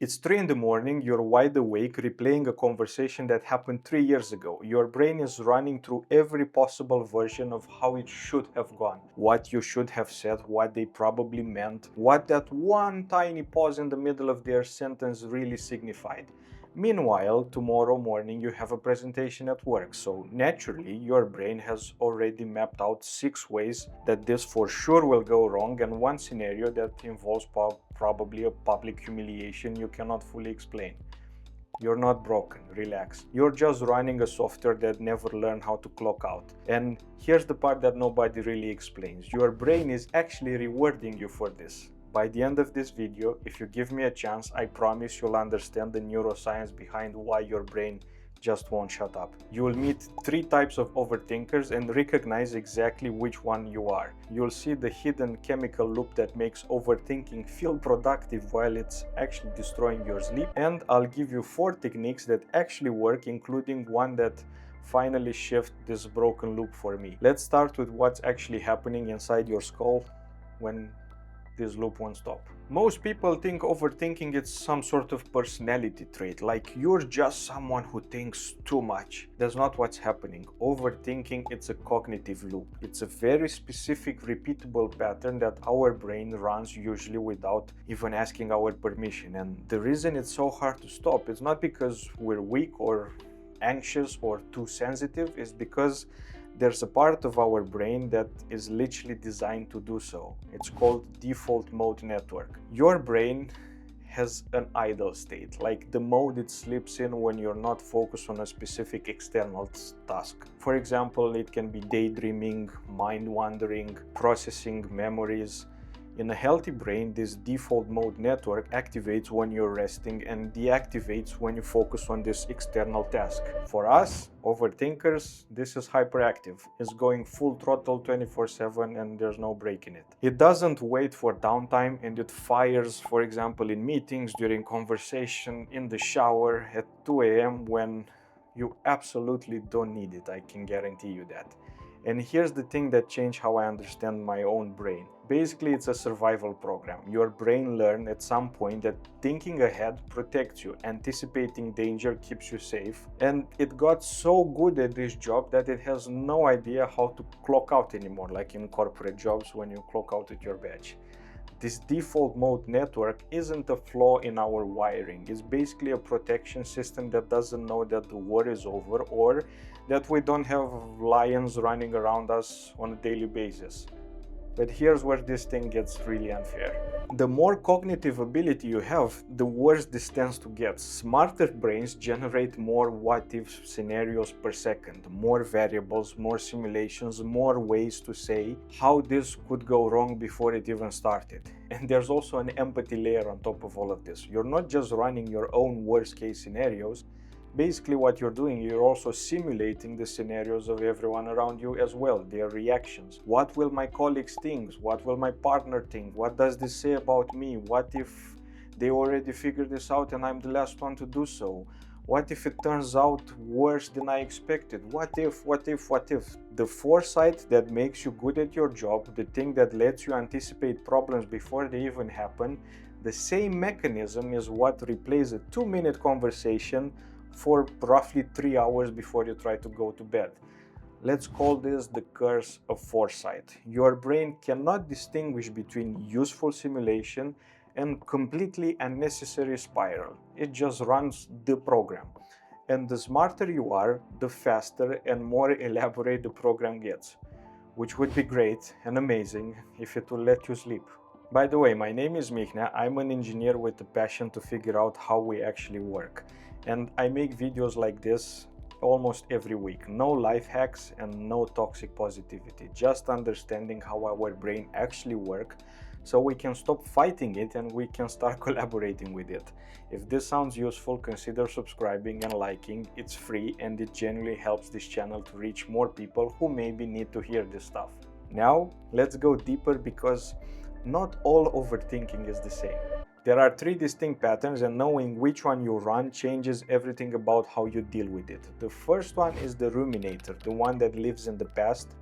It's 3 in the morning, you're wide awake, replaying a conversation that happened 3 years ago. Your brain is running through every possible version of how it should have gone. What you should have said, what they probably meant, what that one tiny pause in the middle of their sentence really signified. Meanwhile, tomorrow morning you have a presentation at work, so naturally your brain has already mapped out 6 ways that this for sure will go wrong and one scenario that involves probably a public humiliation you cannot fully explain. You're not broken, relax. You're just running a software that never learned how to clock out. And here's the part that nobody really explains. Your brain is actually rewarding you for this. By the end of this video, if you give me a chance, I promise you'll understand the neuroscience behind why your brain just won't shut up. You will meet 3 types of overthinkers and recognize exactly which one you are. You'll see the hidden chemical loop that makes overthinking feel productive while it's actually destroying your sleep. And I'll give you 4 techniques that actually work, including one that finally shift this broken loop for me. Let's start with what's actually happening inside your skull when this loop won't stop. Most people think overthinking is some sort of personality trait, like you're just someone who thinks too much. That's not what's happening. Overthinking, it's a cognitive loop. It's a very specific, repeatable pattern that our brain runs usually without even asking our permission. And the reason it's so hard to stop is not because we're weak or anxious or too sensitive, is because there's a part of our brain that is literally designed to do so. It's called default mode network. Your brain has an idle state, like the mode it slips in when you're not focused on a specific external task. For example, it can be daydreaming, mind wandering, processing memories. In a healthy brain, this default mode network activates when you're resting and deactivates when you focus on this external task. For us, overthinkers, this is hyperactive. It's going full throttle 24/7 and there's no break in it. It doesn't wait for downtime and it fires, for example, in meetings, during conversation, in the shower, at 2 a.m. when you absolutely don't need it. I can guarantee you that. And here's the thing that changed how I understand my own brain. Basically, it's a survival program. Your brain learned at some point that thinking ahead protects you, anticipating danger keeps you safe, and it got so good at this job that it has no idea how to clock out anymore, like in corporate jobs when you clock out with your badge. This default mode network isn't a flaw in our wiring. It's basically a protection system that doesn't know that the war is over or that we don't have lions running around us on a daily basis. But here's where this thing gets really unfair. The more cognitive ability you have, the worse this tends to get. Smarter brains generate more what-if scenarios per second, more variables, more simulations, more ways to say how this could go wrong before it even started. And there's also an empathy layer on top of all of this. You're not just running your own worst-case scenarios. Basically what you're doing, you're also simulating the scenarios of everyone around you as well, their reactions. What will my colleagues think? What will my partner think? What does this say about me? What if they already figured this out and I'm the last one to do so? What if it turns out worse than I expected? What if? The foresight that makes you good at your job, the thing that lets you anticipate problems before they even happen, the same mechanism is what replays a 2-minute conversation for roughly 3 hours before you try to go to bed. Let's call this the curse of foresight. Your brain cannot distinguish between useful simulation and completely unnecessary spiral. It just runs the program. And the smarter you are, the faster and more elaborate the program gets, which would be great and amazing if it will let you sleep. By the way, my name is Mihna. I'm an engineer with a passion to figure out how we actually work. And I make videos like this almost every week. No life hacks and no toxic positivity. Just understanding how our brain actually works so we can stop fighting it and we can start collaborating with it. If this sounds useful, consider subscribing and liking. It's free and it genuinely helps this channel to reach more people who maybe need to hear this stuff. Now, let's go deeper because not all overthinking is the same. There are 3 distinct patterns and knowing which one you run changes everything about how you deal with it. The first one is the ruminator, the one that lives in the past,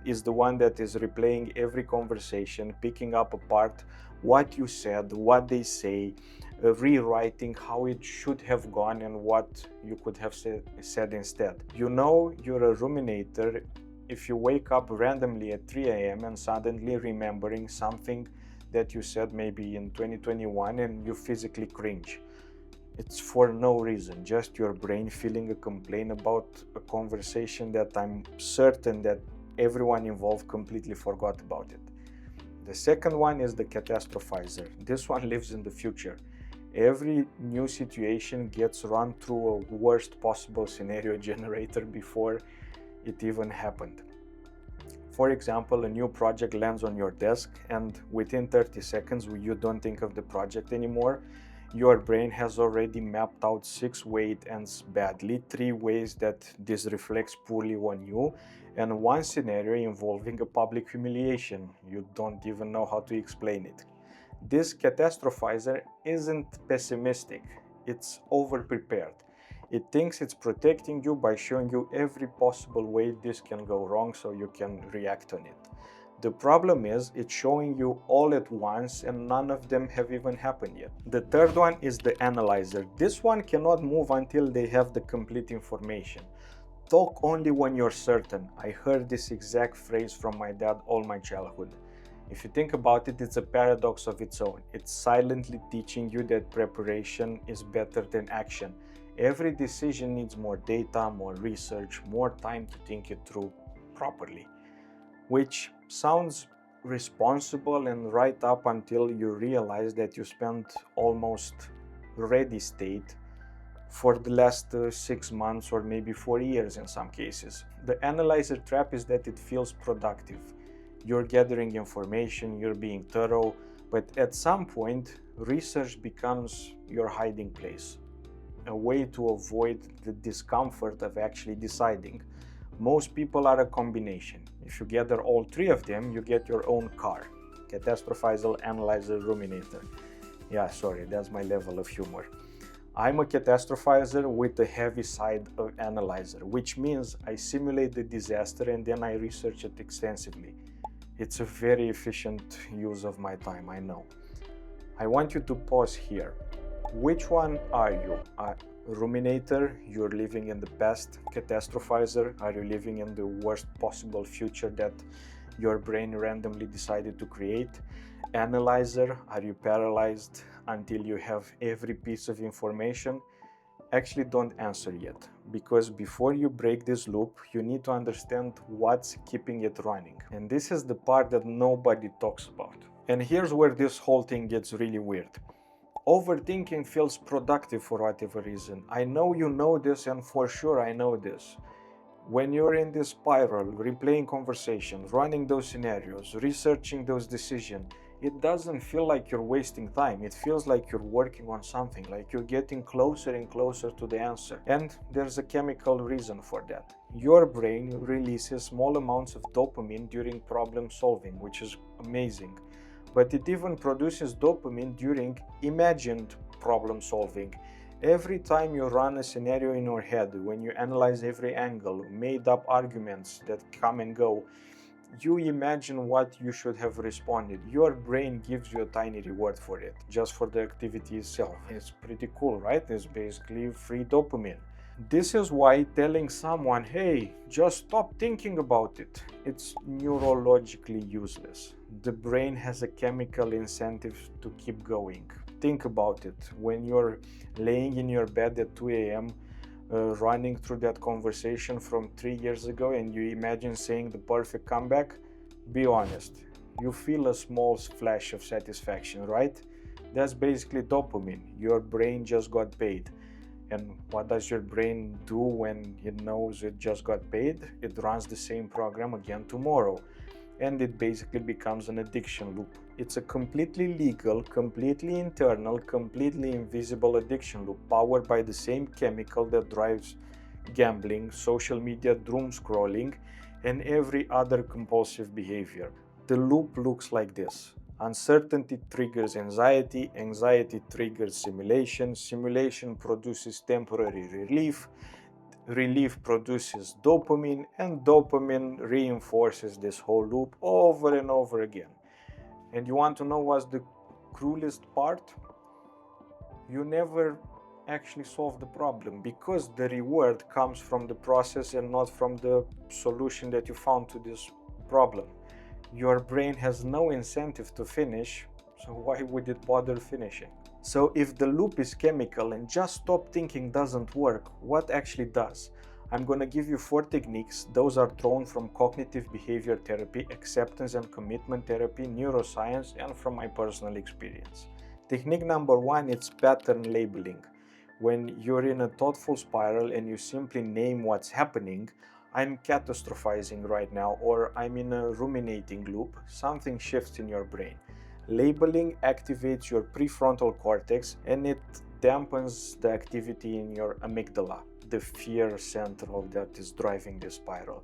is the one that is replaying every conversation, picking up apart what you said, what they say, rewriting how it should have gone and what you could have said instead. You know you're a ruminator if you wake up randomly at 3 a.m. and suddenly remembering something that you said maybe in 2021 and you physically cringe. It's for no reason, just your brain feeling a complaint about a conversation that I'm certain that everyone involved completely forgot about it. The second one is the catastrophizer. This one lives in the future. Every new situation gets run through a worst possible scenario generator before it even happened. For example, a new project lands on your desk and within 30 seconds you don't think of the project anymore. Your brain has already mapped out 6 ways it ends badly, 3 ways that this reflects poorly on you, and 1 scenario involving a public humiliation. You don't even know how to explain it. This catastrophizer isn't pessimistic, it's over-prepared. It thinks it's protecting you by showing you every possible way this can go wrong so you can react on it. The problem is it's showing you all at once and none of them have even happened yet. The third one is the analyzer. This one cannot move until they have the complete information. Talk only when you're certain. I heard this exact phrase from my dad all my childhood. If you think about it, it's a paradox of its own. It's silently teaching you that preparation is better than action. Every decision needs more data, more research, more time to think it through properly, which sounds responsible and right up until you realize that you spent almost ready state for the last 6 months or maybe 4 years in some cases. The analyzer trap is that it feels productive. You're gathering information, you're being thorough, but at some point, research becomes your hiding place, a way to avoid the discomfort of actually deciding. Most people are a combination. If you gather all 3 of them, you get your own car. Catastrophizer, analyzer, ruminator. Yeah, sorry, that's my level of humor. I'm a catastrophizer with the heavy side of analyzer, which means I simulate the disaster and then I research it extensively. It's a very efficient use of my time, I know. I want you to pause here. Which one are you? A ruminator, you're living in the past. Catastrophizer, are you living in the worst possible future that your brain randomly decided to create? Analyzer, are you paralyzed until you have every piece of information? Actually, don't answer yet, because before you break this loop, you need to understand what's keeping it running. And this is the part that nobody talks about. And here's where this whole thing gets really weird. Overthinking feels productive for whatever reason. I know you know this, and for sure I know this. When you're in this spiral, replaying conversations, running those scenarios, researching those decisions, it doesn't feel like you're wasting time. It feels like you're working on something, like you're getting closer and closer to the answer. And there's a chemical reason for that. Your brain releases small amounts of dopamine during problem solving, which is amazing. But it even produces dopamine during imagined problem solving. Every time you run a scenario in your head, when you analyze every angle, made up arguments that come and go, you imagine what you should have responded. Your brain gives you a tiny reward for it, just for the activity itself. It's pretty cool, right? It's basically free dopamine. This is why telling someone, hey, just stop thinking about it, it's neurologically useless. The brain has a chemical incentive to keep going. Think about it. When you're laying in your bed at 2 a.m., running through that conversation from 3 years ago, and you imagine saying the perfect comeback, be honest, you feel a small flash of satisfaction, right? That's basically dopamine. Your brain just got paid. And what does your brain do when it knows it just got paid? It runs the same program again tomorrow. And it basically becomes an addiction loop. It's a completely legal, completely internal, completely invisible addiction loop powered by the same chemical that drives gambling, social media doom scrolling, and every other compulsive behavior. The loop looks like this. Uncertainty triggers anxiety, anxiety triggers simulation, simulation produces temporary relief, relief produces dopamine, and dopamine reinforces this whole loop over and over again. And you want to know what's the cruelest part? you never actually solve the problem, because the reward comes from the process and not from the solution that you found to this problem. Your brain has no incentive to finish, so why would it bother finishing? So if the loop is chemical and just stop thinking doesn't work, what actually does? I'm going to give you 4 techniques. Those are drawn from cognitive behavior therapy, acceptance and commitment therapy, neuroscience, and from my personal experience. Technique number 1 is pattern labeling. When you're in a thoughtful spiral and you simply name what's happening, I'm catastrophizing right now, or I'm in a ruminating loop, something shifts in your brain. Labeling activates your prefrontal cortex and it dampens the activity in your amygdala, the fear central that is driving the spiral.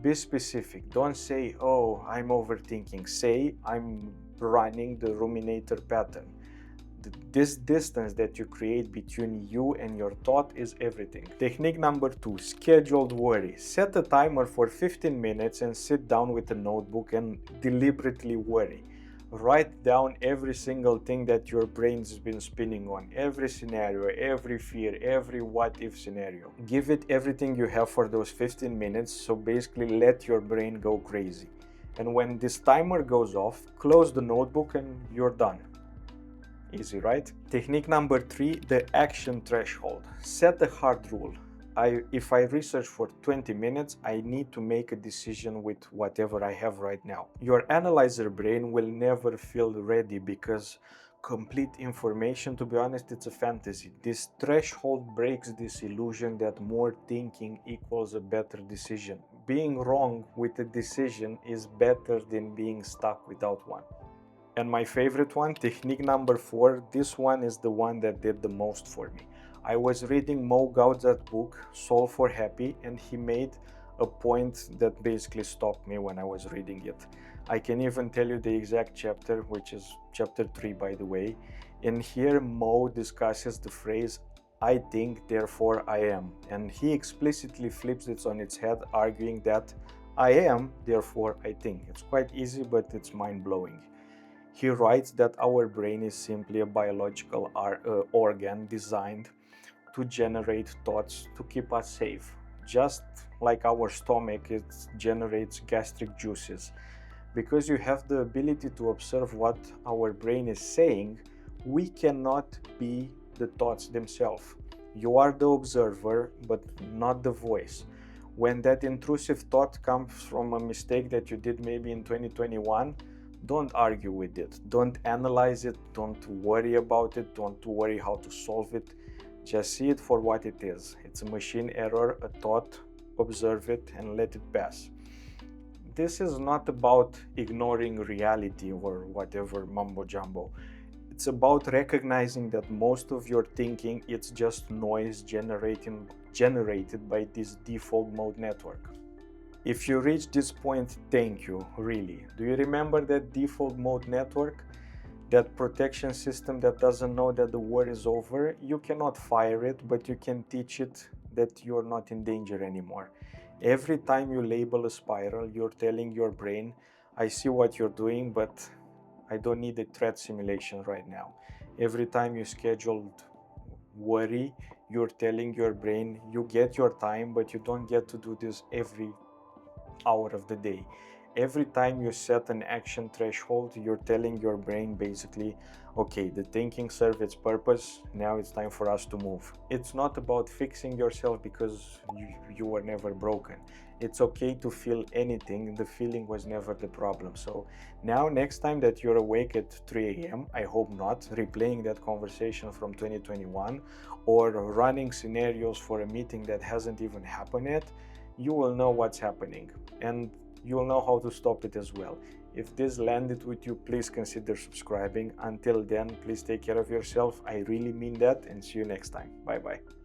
Be specific. Don't say, oh, I'm overthinking. Say, I'm running the ruminator pattern. This distance that you create between you and your thought is everything. Technique number 2, scheduled worry. Set a timer for 15 minutes and sit down with a notebook and deliberately worry. Write down every single thing that your brain's been spinning on, every scenario, every fear, every what-if scenario. Give it everything you have for those 15 minutes, so basically let your brain go crazy. And when this timer goes off, close the notebook and you're done. Easy, right? Technique number 3, the action threshold. Set a hard rule. If I research for 20 minutes, I need to make a decision with whatever I have right now. Your analyzer brain will never feel ready because complete information, to be honest, it's a fantasy. This threshold breaks this illusion that more thinking equals a better decision. Being wrong with a decision is better than being stuck without one. And my favorite one, technique number 4, this one is the one that did the most for me. I was reading Mo Gaudz's book, Solve for Happy, and he made a point that basically stopped me when I was reading it. I can even tell you the exact chapter, which is chapter 3, by the way. And here Mo discusses the phrase, I think, therefore I am. And he explicitly flips it on its head, arguing that I am, therefore I think. It's quite easy, but it's mind-blowing. He writes that our brain is simply a biological organ designed to generate thoughts to keep us safe. Just like our stomach, it generates gastric juices. Because you have the ability to observe what our brain is saying, we cannot be the thoughts themselves. You are the observer, but not the voice. When that intrusive thought comes from a mistake that you did maybe in 2021, don't argue with it, don't analyze it, don't worry about it, don't worry how to solve it. Just see it for what it is. It's a machine error, a thought, observe it and let it pass. This is not about ignoring reality or whatever mumbo jumbo. It's about recognizing that most of your thinking is just noise generated by this default mode network. If you reach this point, thank you, really. Do you remember that default mode network? That protection system that doesn't know that the war is over? You cannot fire it, but you can teach it that you're not in danger anymore. Every time you label a spiral, you're telling your brain, I see what you're doing, but I don't need a threat simulation right now. Every time you scheduled worry, you're telling your brain, you get your time, but you don't get to do this every hour of the day. Every time you set an action threshold, you're telling your brain basically, okay, the thinking served its purpose, now it's time for us to move. It's not about fixing yourself because you were never broken. It's okay to feel anything, the feeling was never the problem. So now next time that you're awake at 3 a.m., I hope not, replaying that conversation from 2021 or running scenarios for a meeting that hasn't even happened yet, you will know what's happening and you'll know how to stop it as well. If this landed with you, please consider subscribing. Until then, please take care of yourself. I really mean that, and see you next time. Bye bye.